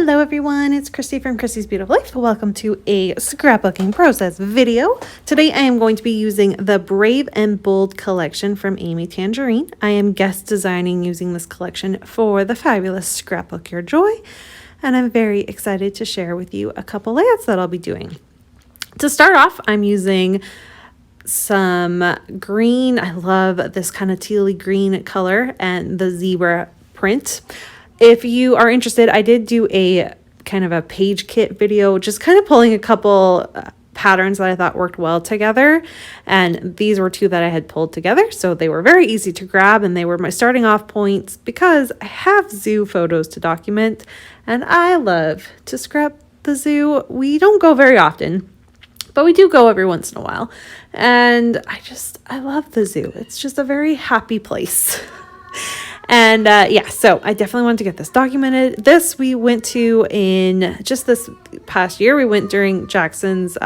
Hello everyone, it's Christy from Christy's Beautiful Life. Welcome to a scrapbooking process video. Today I am going to be using the Brave and Bold collection from Amy Tangerine. I am guest designing using this collection for the fabulous Scrapbook Your Joy, and I'm very excited to share with you a couple layouts that I'll be doing. To start off, I'm using some green. I love this kind of tealy green color and the zebra print. If you are interested, I did do a kind of a page kit video, just kind of pulling a couple patterns that I thought worked well together. And these were two that I had pulled together. So they were very easy to grab and they were my starting off points because I have zoo photos to document and I love to scrap the zoo. We don't go very often, but we do go every once in a while. And I love the zoo. It's just a very happy place. And so I definitely wanted to get this documented. This we went to in just this past year. We went during Jackson's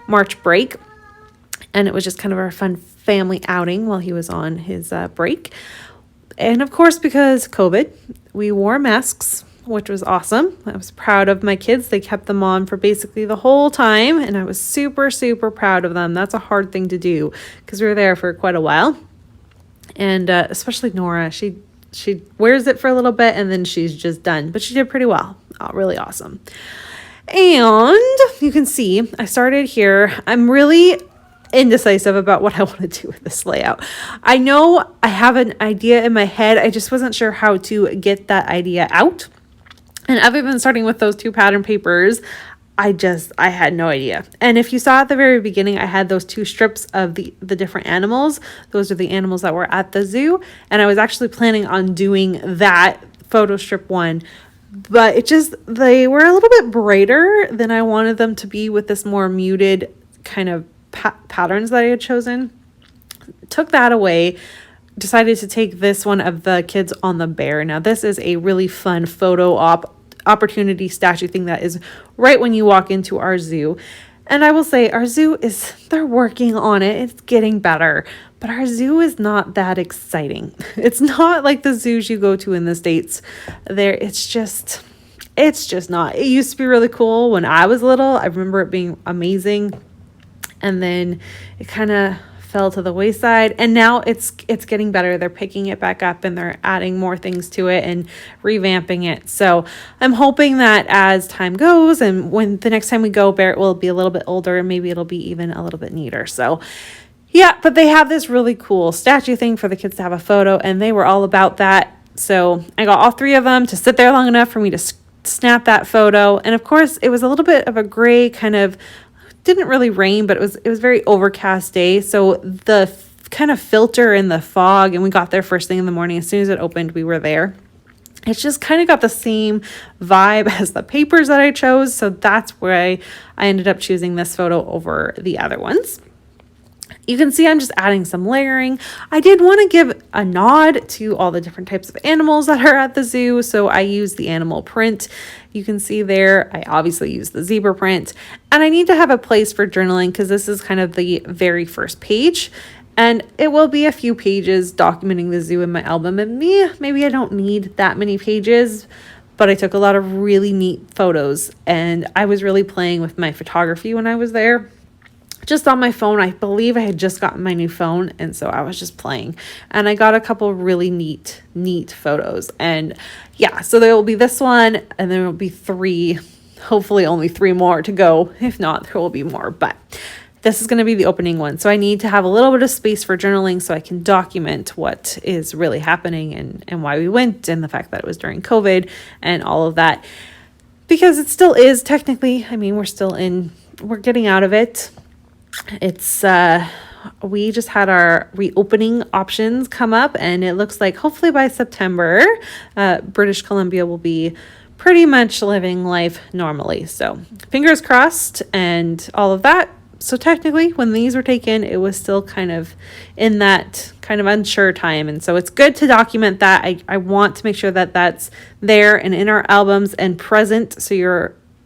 March break. And it was just kind of our fun family outing while he was on his break. And of course, because COVID, we wore masks, which was awesome. I was proud of my kids. They kept them on for basically the whole time. And I was super, super proud of them. That's a hard thing to do because we were there for quite a while. And especially Nora, she wears it for a little bit and then she's just done. But she did pretty well. Oh, really awesome. And you can see I started here. I'm really indecisive about what I want to do with this layout. I know I have an idea in my head. I just wasn't sure how to get that idea out. And other than starting with those two pattern papers, I had no idea. And if you saw at the very beginning, I had those two strips of the different animals. Those are the animals that were at the zoo. And I was actually planning on doing that photo strip one. But they were a little bit brighter than I wanted them to be with this more muted kind of patterns that I had chosen. Took that away. Decided to take this one of the kids on the bear. Now this is a really fun photo opportunity statue thing that is right when you walk into our zoo. And I will say our zoo they're working on it. It's getting better, but our zoo is not that exciting. It's not like the zoos you go to in the States. It's just not. It used to be really cool when I was little. I remember it being amazing. And then it kind of fell to the wayside, and now it's getting better. They're picking it back up and they're adding more things to it and revamping it. So I'm hoping that as time goes and when the next time we go, Barrett will be a little bit older and maybe it'll be even a little bit neater. So yeah, but they have this really cool statue thing for the kids to have a photo and they were all about that. So I got all three of them to sit there long enough for me to snap that photo. And of course it was a little bit of a gray kind of, didn't really rain, but it was very overcast day. So the kind of filter in the fog, and we got there first thing in the morning. As soon as it opened, we were there. It's just kind of got the same vibe as the papers that I chose. So that's where I ended up choosing this photo over the other ones. You can see I'm just adding some layering. I did want to give a nod to all the different types of animals that are at the zoo. So I used the animal print. You can see there, I obviously use the zebra print. And I need to have a place for journaling because this is kind of the very first page. And it will be a few pages documenting the zoo in my album. And maybe I don't need that many pages, but I took a lot of really neat photos. And I was really playing with my photography when I was there. Just on my phone. I believe I had just gotten my new phone, and so I was just playing, and I got a couple really neat photos. And yeah, so there will be this one, and there will be three, hopefully only three more to go. If not, there will be more, but this is going to be the opening one. So I need to have a little bit of space for journaling so I can document what is really happening and why we went, and the fact that it was during COVID and all of that, because it still is technically, I mean, we're getting out of it. It's we just had our reopening options come up, and it looks like hopefully by September British Columbia will be pretty much living life normally. So fingers crossed and all of that. So technically when these were taken, it was still kind of in that kind of unsure time, and so it's good to document that. I want to make sure that that's there and in our albums and present, so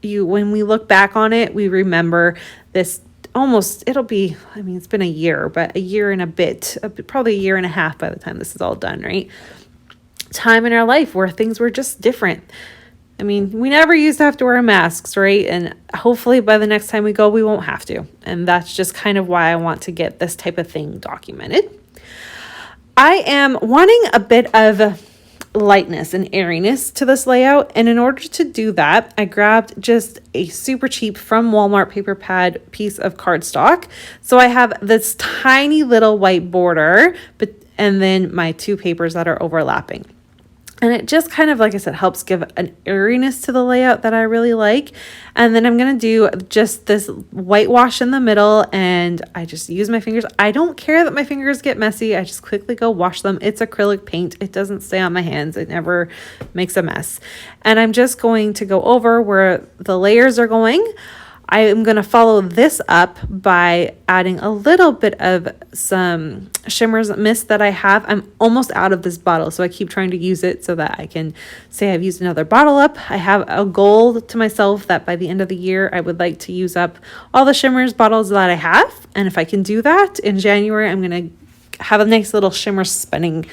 you when we look back on it, we remember this. It'll be, I mean, it's been a year, but a year and a bit, probably a year and a half by the time this is all done, right? Time in our life where things were just different. I mean, we never used to have to wear masks, right? And hopefully by the next time we go, we won't have to. And that's just kind of why I want to get this type of thing documented. I am wanting a bit of lightness and airiness to this layout, and in order to do that, I grabbed just a super cheap from Walmart paper pad piece of cardstock. So I have this tiny little white border, and then my two papers that are overlapping. And it just kind of, like I said, helps give an airiness to the layout that I really like. And then I'm going to do just this whitewash in the middle, and I just use my fingers. I don't care that my fingers get messy. I just quickly go wash them. It's acrylic paint. It doesn't stay on my hands. It never makes a mess. And I'm just going to go over where the layers are going. I am going to follow this up by adding a little bit of some Shimmer's mist that I have. I'm almost out of this bottle, so I keep trying to use it so that I can say I've used another bottle up. I have a goal to myself that by the end of the year, I would like to use up all the Shimmer's bottles that I have. And if I can do that in January, I'm going to have a nice little Shimmer spending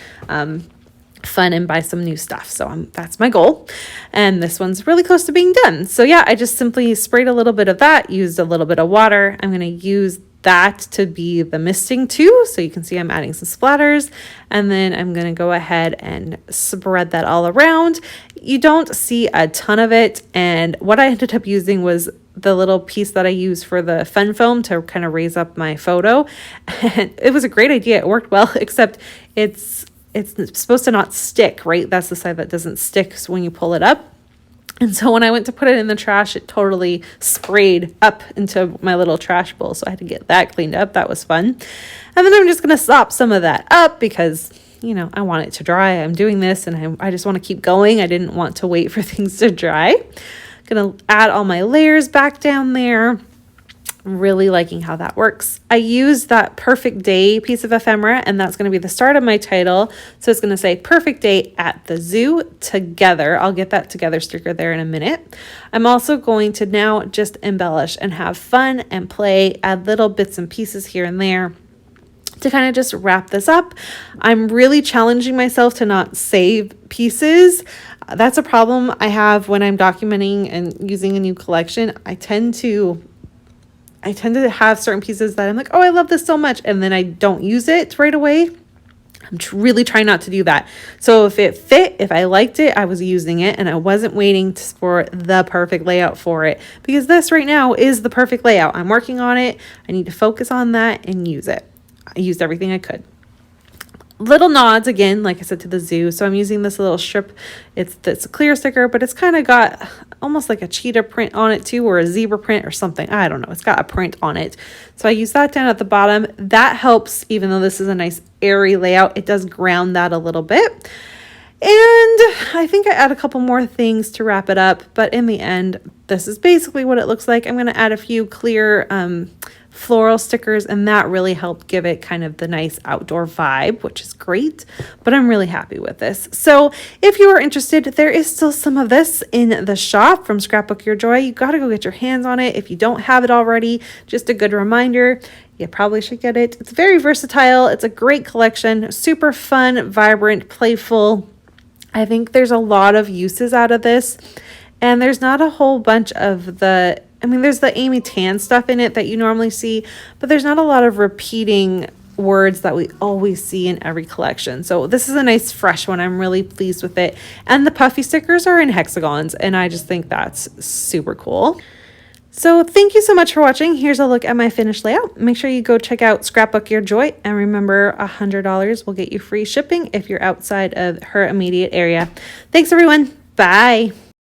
fun and buy some new stuff. So that's my goal, and this one's really close to being done. So yeah, I just simply sprayed a little bit of that, used a little bit of water. I'm going to use that to be the misting too, so you can see I'm adding some splatters, and then I'm going to go ahead and spread that all around. You don't see a ton of it, and what I ended up using was the little piece that I use for the fun foam to kind of raise up my photo, and it was a great idea. It worked well, except it's supposed to not stick, right? That's the side that doesn't stick when you pull it up. And so when I went to put it in the trash, it totally sprayed up into my little trash bowl. So I had to get that cleaned up. That was fun. And then I'm just going to sop some of that up because, I want it to dry. I'm doing this and I just want to keep going. I didn't want to wait for things to dry. I'm going to add all my layers back down there. Really liking how that works. I use that perfect day piece of ephemera, and that's going to be the start of my title. So it's going to say perfect day at the zoo together. I'll get that together sticker there in a minute. I'm also going to now just embellish and have fun and play, add little bits and pieces here and there to kind of just wrap this up. I'm really challenging myself to not save pieces. That's a problem I have when I'm documenting and using a new collection. I tend to have certain pieces that I'm like, oh, I love this so much, and then I don't use it right away. I'm really trying not to do that. So if it fit, if I liked it, I was using it, and I wasn't waiting for the perfect layout for it, because this right now is the perfect layout. I'm working on it. I need to focus on that and use it. I used everything I could. Little nods again, like I said, to the zoo. So I'm using this little strip. It's a clear sticker, but it's kind of got almost like a cheetah print on it too, or a zebra print or something. I don't know. It's got a print on it. So I use that down at the bottom. That helps, even though this is a nice airy layout, it does ground that a little bit. And I think I add a couple more things to wrap it up, but in the end, this is basically what it looks like. I'm going to add a few clear floral stickers, and that really helped give it kind of the nice outdoor vibe, which is great, but I'm really happy with this. So if you are interested, there is still some of this in the shop from Scrapbook Your Joy. You got to go get your hands on it if you don't have it already. Just a good reminder, you probably should get it. It's very versatile. It's a great collection, super fun, vibrant, playful. I think there's a lot of uses out of this, and there's not a whole bunch of there's the Amy Tan stuff in it that you normally see, but there's not a lot of repeating words that we always see in every collection. So this is a nice fresh one. I'm really pleased with it. And the puffy stickers are in hexagons, and I just think that's super cool. So thank you so much for watching. Here's a look at my finished layout. Make sure you go check out Scrapbook Your Joy, and remember, $100 will get you free shipping if you're outside of her immediate area. Thanks everyone. Bye.